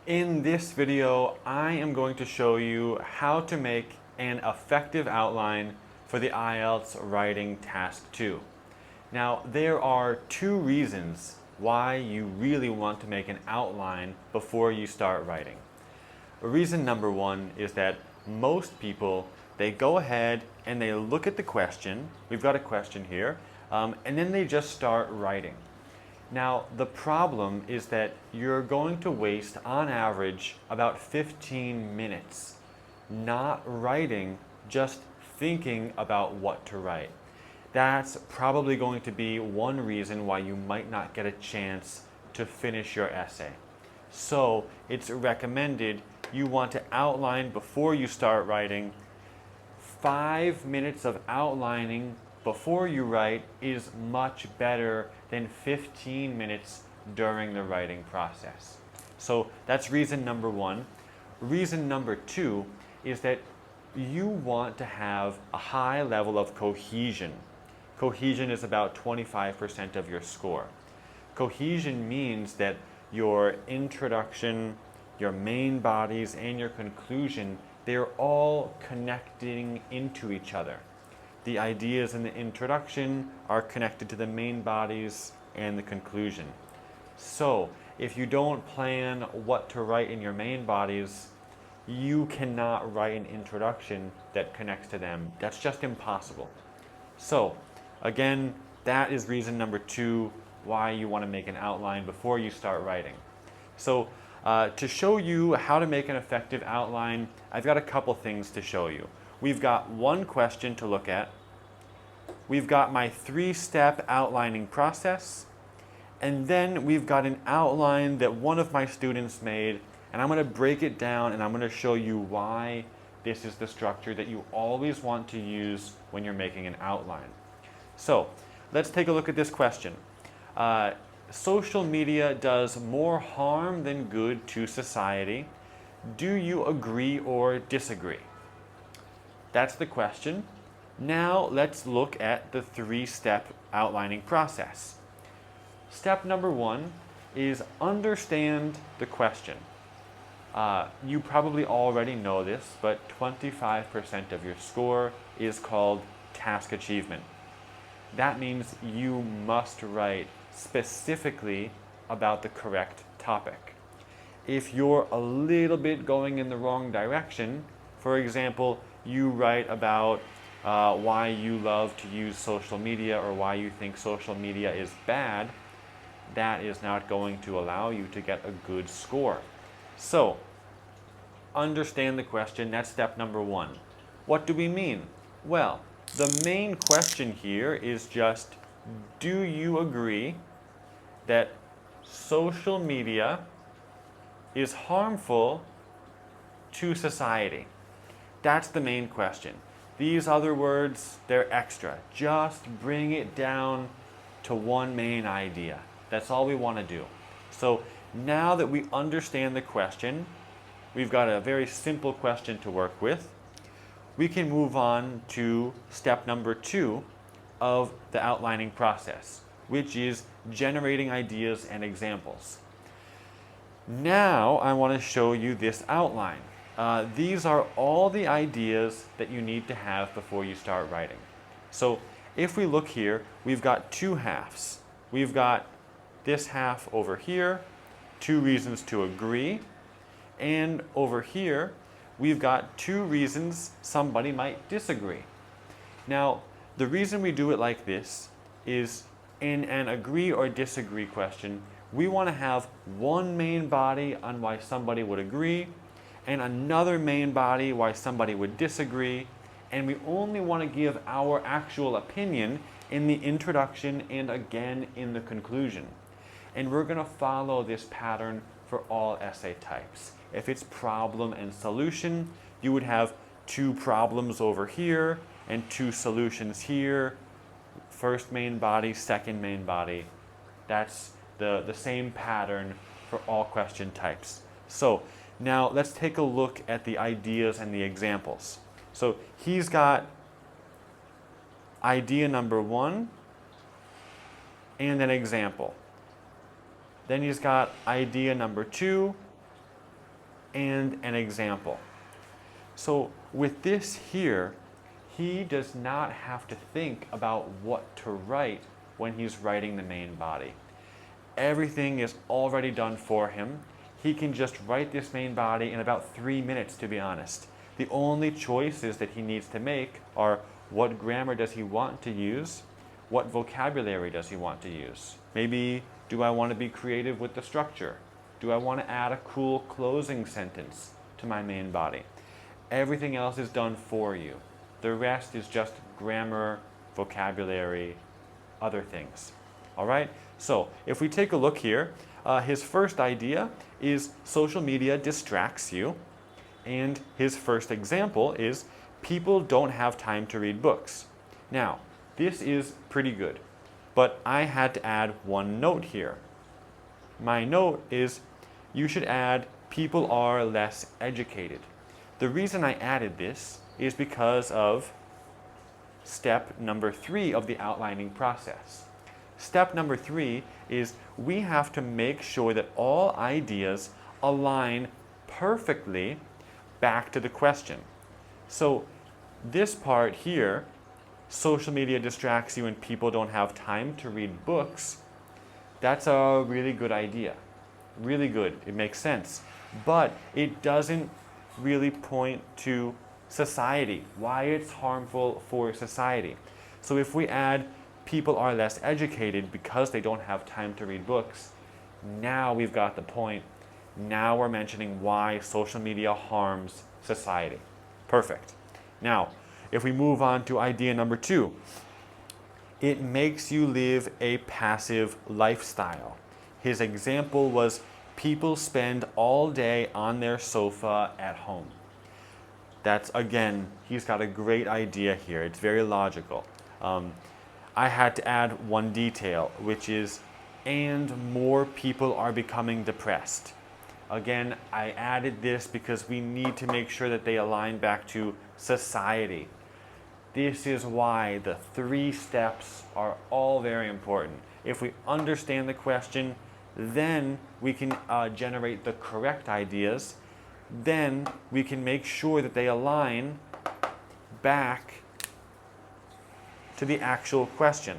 In this video, I am going to show you how to make an effective outline for the IELTS Writing Task 2. Now, there are two reasons why you really want to make an outline before you start writing. Reason number one is that most people, they go ahead and they look at the question. We've got a question here, and then they just start writing. Now, the problem is that you're going to waste, on average, about 15 minutes not writing, just thinking about what to write. That's probably going to be one reason why you might not get a chance to finish your essay. So, it's recommended you want to outline before you start writing. 5 minutes of outlining before you write is much better than 15 minutes during the writing process. So that's reason number one. Reason number two is that you want to have a high level of cohesion. Cohesion is about 25% of your score. Cohesion means that your introduction, your main bodies, and your conclusion, they're all connecting into each other. The ideas in the introduction are connected to the main bodies and the conclusion. So, if you don't plan what to write in your main bodies, you cannot write an introduction that connects to them. That's just impossible. So, again, that is reason number two why you want to make an outline before you start writing. So, to show you how to make an effective outline, I've got a couple things to show you. We've got one question to look at. We've got my 3-step outlining process. And then we've got an outline that one of my students made. And I'm going to break it down and I'm going to show you why this is the structure that you always want to use when you're making an outline. So, let's take a look at this question. Social media does more harm than good to society. Do you agree or disagree? That's the question. Now let's look at the 3-step outlining process. Step number one is understand the question. You probably already know this, but 25% of your score is called task achievement. That means you must write specifically about the correct topic. If you're a little bit going in the wrong direction, for example, you write about why you love to use social media or why you think social media is bad, that is not going to allow you to get a good score. So, understand the question. That's step number one. What do we mean? Well, the main question here is just, do you agree that social media is harmful to society? That's the main question. These other words, they're extra. Just bring it down to one main idea. That's all we want to do. So now that we understand the question, we've got a very simple question to work with. We can move on to step number two of the outlining process, which is generating ideas and examples. Now I want to show you this outline. These are all the ideas that you need to have before you start writing. So if we look here, we've got two halves. We've got this half over here, 2 reasons to agree, and over here, we've got 2 reasons somebody might disagree. Now, the reason we do it like this is in an agree or disagree question, we want to have one main body on why somebody would agree, and another main body why somebody would disagree, and we only want to give our actual opinion in the introduction and again in the conclusion. And we're going to follow this pattern for all essay types. If it's problem and solution, you would have 2 problems over here and 2 solutions here. First main body, second main body. That's the same pattern for all question types. So now let's take a look at the ideas and the examples. So he's got idea number 1 and an example. Then he's got idea number 2 and an example. So with this here, he does not have to think about what to write when he's writing the main body. Everything is already done for him. He can just write this main body in about 3 minutes, to be honest. The only choices that he needs to make are what grammar does he want to use, what vocabulary does he want to use. Maybe, do I want to be creative with the structure? Do I want to add a cool closing sentence to my main body? Everything else is done for you. The rest is just grammar, vocabulary, other things. All right? So if we take a look here, his first idea is social media distracts you. And his first example is people don't have time to read books. Now, this is pretty good, but I had to add one note here. My note is you should add people are less educated. The reason I added this is because of step number 3 of the outlining process. Step number 3 is we have to make sure that all ideas align perfectly back to the question. So this part here, social media distracts you and people don't have time to read books, that's a really good idea. Really good. It makes sense. But it doesn't really point to society, why it's harmful for society. So if we add people are less educated because they don't have time to read books, now we've got the point. Now we're mentioning why social media harms society. Perfect. Now, if we move on to idea number 2, it makes you live a passive lifestyle. His example was people spend all day on their sofa at home. That's, again, he's got a great idea here. It's very logical. I had to add one detail, which is, and more people are becoming depressed. Again, I added this because we need to make sure that they align back to society. This is why the 3 steps are all very important. If we understand the question, then we can generate the correct ideas. Then we can make sure that they align back to the actual question.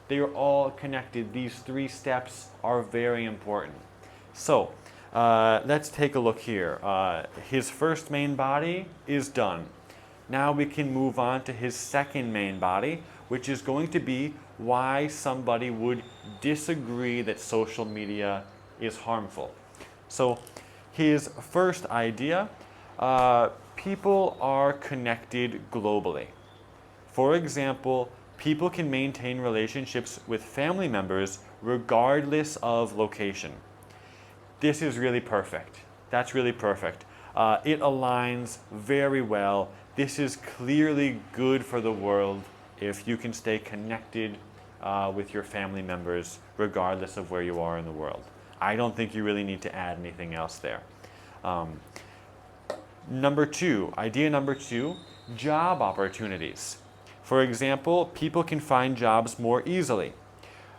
They are all connected. These 3 steps are very important. So let's take a look here. His first main body is done. Now we can move on to his second main body, which is going to be why somebody would disagree that social media is harmful. So his first idea, people are connected globally. For example, people can maintain relationships with family members regardless of location. This is really perfect. That's really perfect. It aligns very well. This is clearly good for the world if you can stay connected with your family members regardless of where you are in the world. I don't think you really need to add anything else there. Idea number 2, job opportunities. For example, people can find jobs more easily.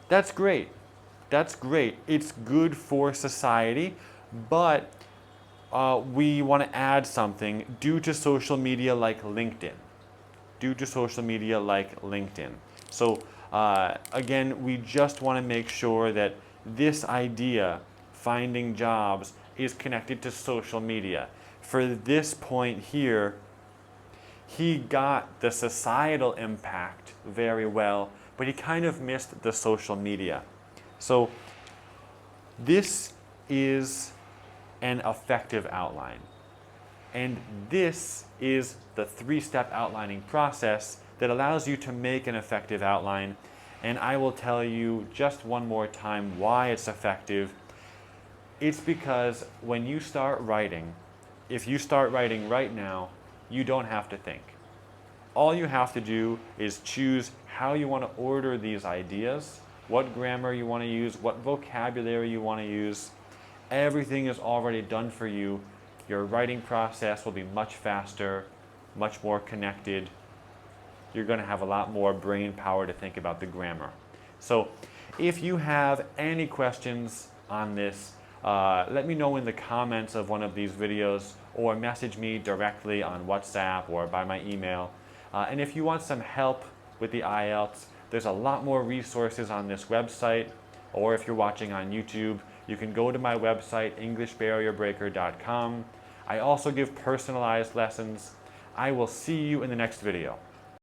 That's great. That's great. It's good for society, but we want to add something due to social media like LinkedIn. So again, we just want to make sure that this idea, finding jobs, is connected to social media. For this point here, he got the societal impact very well, but he kind of missed the social media. So this is an effective outline. And this is the 3-step outlining process that allows you to make an effective outline. And I will tell you just one more time why it's effective. It's because when you start writing, if you start writing right now, you don't have to think. All you have to do is choose how you want to order these ideas, what grammar you want to use, what vocabulary you want to use. Everything is already done for you. Your writing process will be much faster, much more connected. You're going to have a lot more brain power to think about the grammar. So if you have any questions on this, let me know in the comments of one of these videos or message me directly on WhatsApp or by my email. And if you want some help with the IELTS, there's a lot more resources on this website, or if you're watching on YouTube, you can go to my website, EnglishBarrierBreaker.com. I also give personalized lessons. I will see you in the next video.